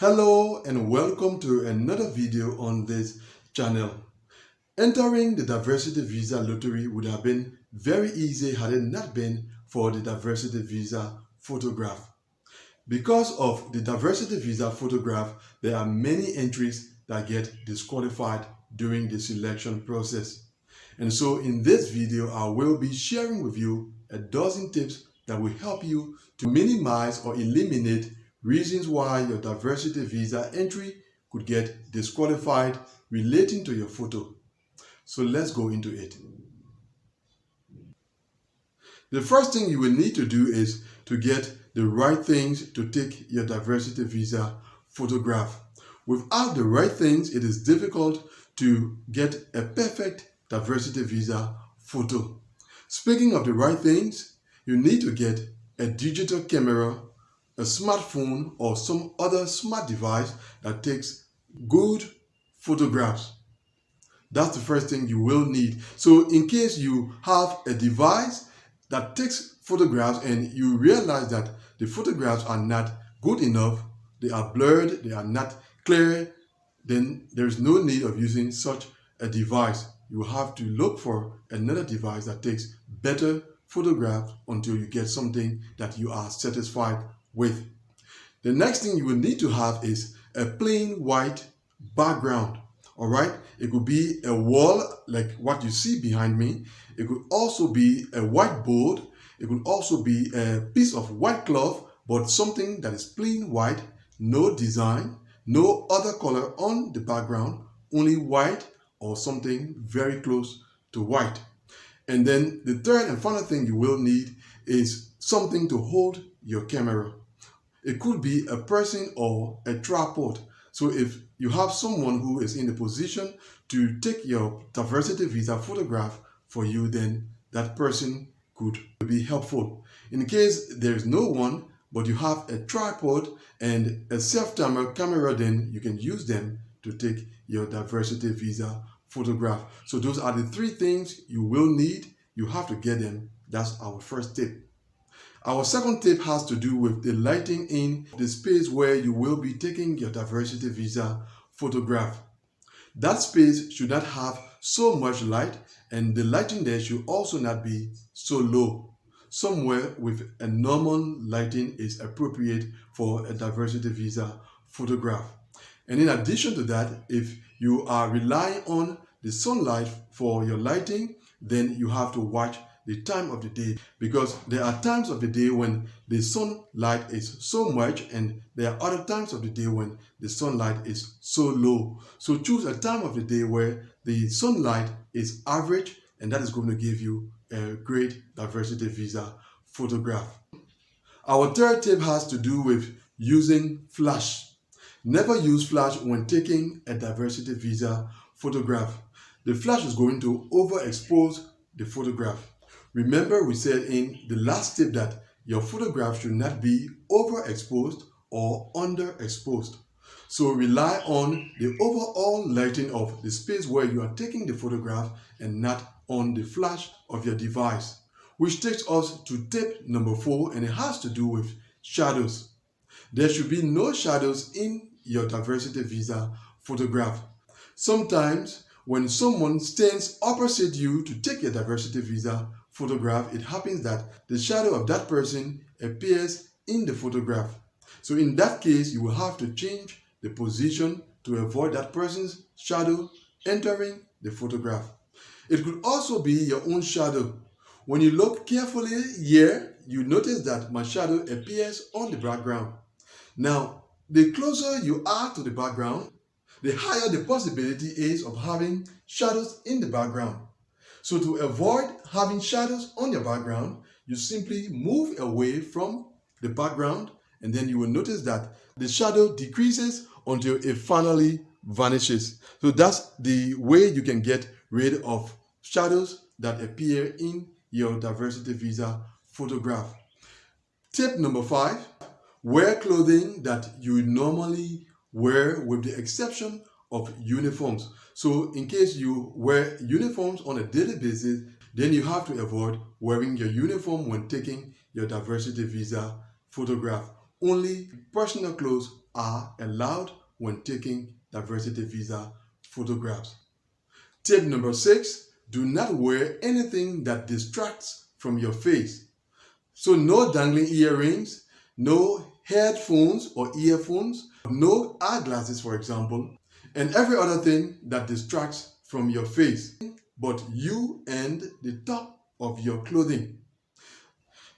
Hello and welcome to another video on this channel. Entering the Diversity Visa Lottery would have been very easy had it not been for the Diversity Visa photograph. Because of the Diversity Visa photograph, there are many entries that get disqualified during the selection process. And so in this video, I will be sharing with you a dozen tips that will help you to minimize or eliminate reasons why your diversity visa entry could get disqualified relating to your photo. So let's go into it. The first thing you will need to do is to get the right things to take your diversity visa photograph. Without the right things, it is difficult to get a perfect diversity visa photo. Speaking of the right things, you need to get a digital camera, a smartphone, or some other smart device that takes good photographs. That's the first thing you will need. So in case you have a device that takes photographs and you realize that the photographs are not good enough, they are blurred, they are not clear, then there's no need of using such a device. You have to look for another device that takes better photographs until you get something that you are satisfied with. The next thing you will need to have is a plain white background. All right, it could be a wall like what you see behind me. It could also be a whiteboard. It could also be a piece of white cloth, but something that is plain white, no design, no other color on the background, only white or something very close to white. And then the third and final thing you will need is something to hold your camera. It could be a person or a tripod. So if you have someone who is in the position to take your diversity visa photograph for you, then that person could be helpful. In case there is no one, but you have a tripod and a self-timer camera, then you can use them to take your diversity visa photograph. So those are the three things you will need. You have to get them. That's our first tip. Our second tip has to do with the lighting in the space where you will be taking your diversity visa photograph. That space should not have so much light, and the lighting there should also not be so low. Somewhere with a normal lighting is appropriate for a diversity visa photograph. And in addition to that, if you are relying on the sunlight for your lighting, then you have to watch the time of the day, because there are times of the day when the sunlight is so much and there are other times of the day when the sunlight is so low. So choose a time of the day where the sunlight is average, and that is going to give you a great diversity visa photograph. Our third tip has to do with using flash. Never use flash when taking a diversity visa photograph. The flash is going to overexpose the photograph. Remember, we said in the last tip that your photograph should not be overexposed or underexposed. So rely on the overall lighting of the space where you are taking the photograph and not on the flash of your device. Which takes us to tip number 4, and it has to do with shadows. There should be no shadows in your diversity visa photograph. Sometimes when someone stands opposite you to take your diversity visa photograph, it happens that the shadow of that person appears in the photograph. So in that case, you will have to change the position to avoid that person's shadow entering the photograph. It could also be your own shadow. When you look carefully here, you notice that my shadow appears on the background. Now, the closer you are to the background, the higher the possibility is of having shadows in the background. So to avoid having shadows on your background, you simply move away from the background, and then you will notice that the shadow decreases until it finally vanishes. So that's the way you can get rid of shadows that appear in your diversity visa photograph. Tip number 5, wear clothing that you normally wear with the exception of uniforms. So in case you wear uniforms on a daily basis, then you have to avoid wearing your uniform when taking your diversity visa photograph. only personal clothes are allowed when taking diversity visa photographs. Tip number 6, do not wear anything that distracts from your face. So no dangling earrings, no headphones or earphones, no eyeglasses for example, and every other thing that distracts from your face, but you and the top of your clothing.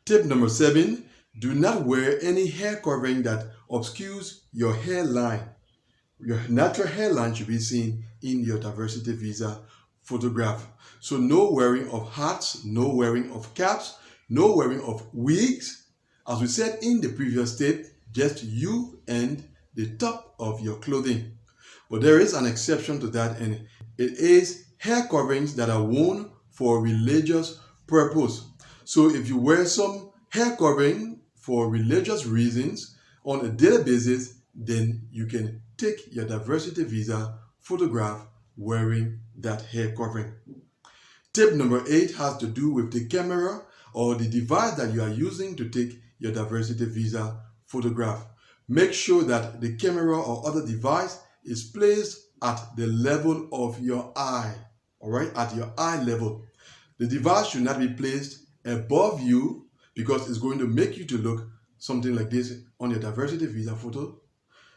Tip number 7, do not wear any hair covering that obscures your hairline. Your natural hairline should be seen in your diversity visa photograph. So no wearing of hats, no wearing of caps, no wearing of wigs. As we said in the previous tip, just you and the top of your clothing. But there is an exception to that, and it is hair coverings that are worn for religious purpose. So if you wear some hair covering for religious reasons on a daily basis, then you can take your diversity visa photograph wearing that hair covering. Tip number 8 has to do with the camera or the device that you are using to take your diversity visa photograph. Make sure that the camera or other device is placed at the level of your eye, all right, at your eye level. The device should not be placed above you because it's going to make you to look something like this on your diversity visa photo.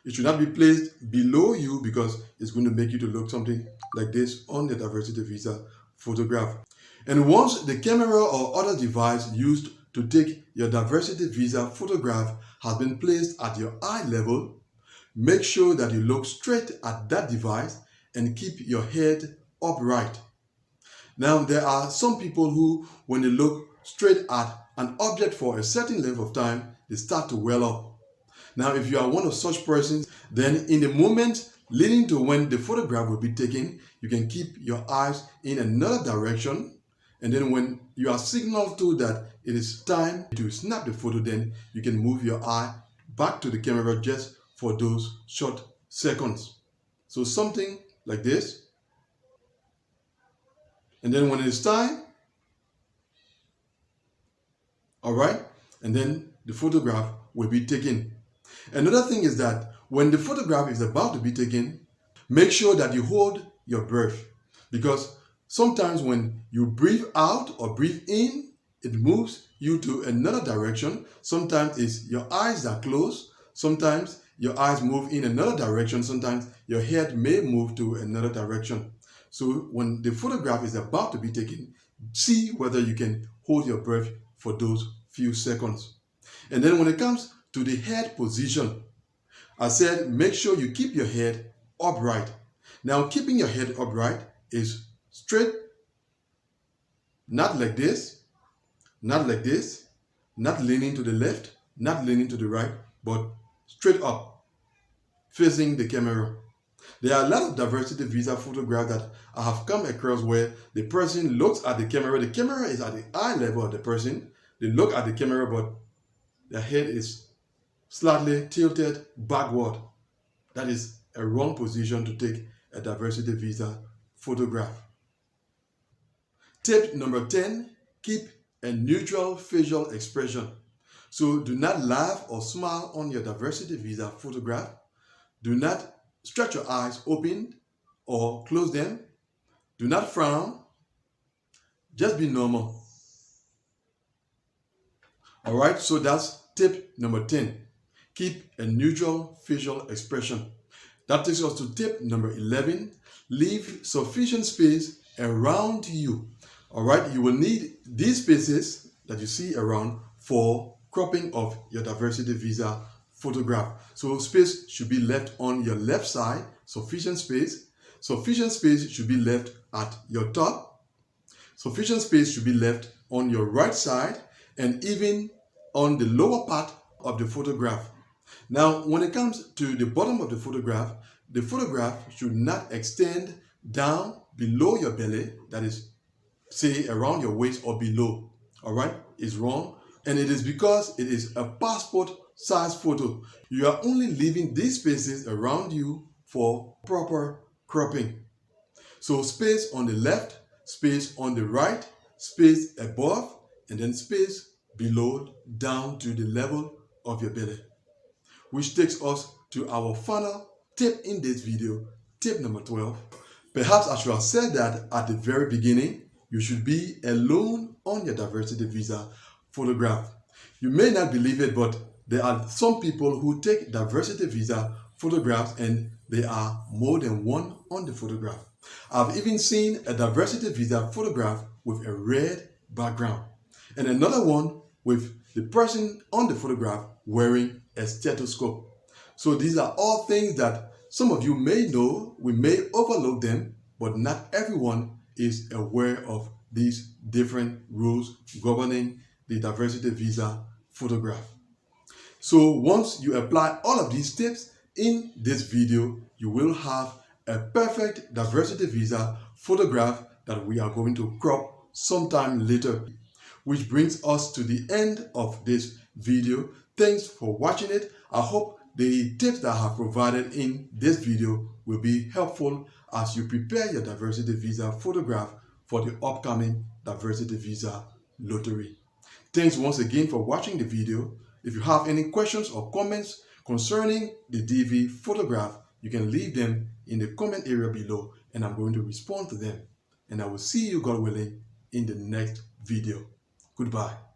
It should not be placed below you because it's going to make you to look something like this on the diversity visa photograph. And once the camera or other device used to take your diversity visa photograph has been placed at your eye level, make sure that you look straight at that device and keep your head upright. Now, there are some people who, when they look straight at an object for a certain length of time, they start to well up. Now, if you are one of such persons, then in the moment leading to when the photograph will be taken, you can keep your eyes in another direction. And then when you are signaled to that it is time to snap the photo, then you can move your eye back to the camera just for those short seconds. So something like this. And then when it's time, all right, and then the photograph will be taken. Another thing is that when the photograph is about to be taken, make sure that you hold your breath, because sometimes when you breathe out or breathe in, it moves you to another direction. Sometimes it's your eyes are closed. Sometimes your eyes move in another direction. Sometimes your head may move to another direction. So when the photograph is about to be taken, see whether you can hold your breath for those few seconds. And then when it comes to the head position, I said make sure you keep your head upright. Now, keeping your head upright is straight, not like this, not like this, not leaning to the left, not leaning to the right, but straight up, facing the camera. There are a lot of diversity visa photographs that I have come across where the person looks at the camera is at the eye level of the person, they look at the camera, but their head is slightly tilted backward. That is a wrong position to take a diversity visa photograph. Tip number 10, keep a neutral facial expression. So do not laugh or smile on your diversity visa photograph. Do not stretch your eyes open or close them. Do not frown. Just be normal. All right, so that's tip number 10. Keep a neutral facial expression. That takes us to tip number 11. Leave sufficient space around you. All right, you will need these spaces that you see around for cropping of your diversity visa photograph. So space should be left on your left side, sufficient space. Sufficient space should be left at your top. Sufficient space should be left on your right side and even on the lower part of the photograph. Now, when it comes to the bottom of the photograph should not extend down below your belly, that is, say around your waist or below. All right, it's wrong, and it is because it is a passport size photo. You are only leaving these spaces around you for proper cropping. So space on the left, space on the right, space above, and then space below down to the level of your belly. which takes us to our final tip in this video, tip number 12. Perhaps I should have said that at the very beginning. You should be alone on your diversity visa photograph. You may not believe it, but there are some people who take diversity visa photographs and there are more than one on the photograph. I've even seen a diversity visa photograph with a red background and another one with the person on the photograph wearing a stethoscope. So these are all things that some of you may know, we may overlook them, but not everyone is aware of these different rules governing the diversity visa photograph. So once you apply all of these tips in this video, you will have a perfect diversity visa photograph that we are going to crop sometime later. Which brings us to the end of this video. Thanks for watching it. I hope the tips that I have provided in this video will be helpful as you prepare your diversity visa photograph for the upcoming diversity visa lottery. Thanks once again for watching the video. If you have any questions or comments concerning the DV photograph, you can leave them in the comment area below and I'm going to respond to them. And I will see you, God willing, in the next video. Goodbye.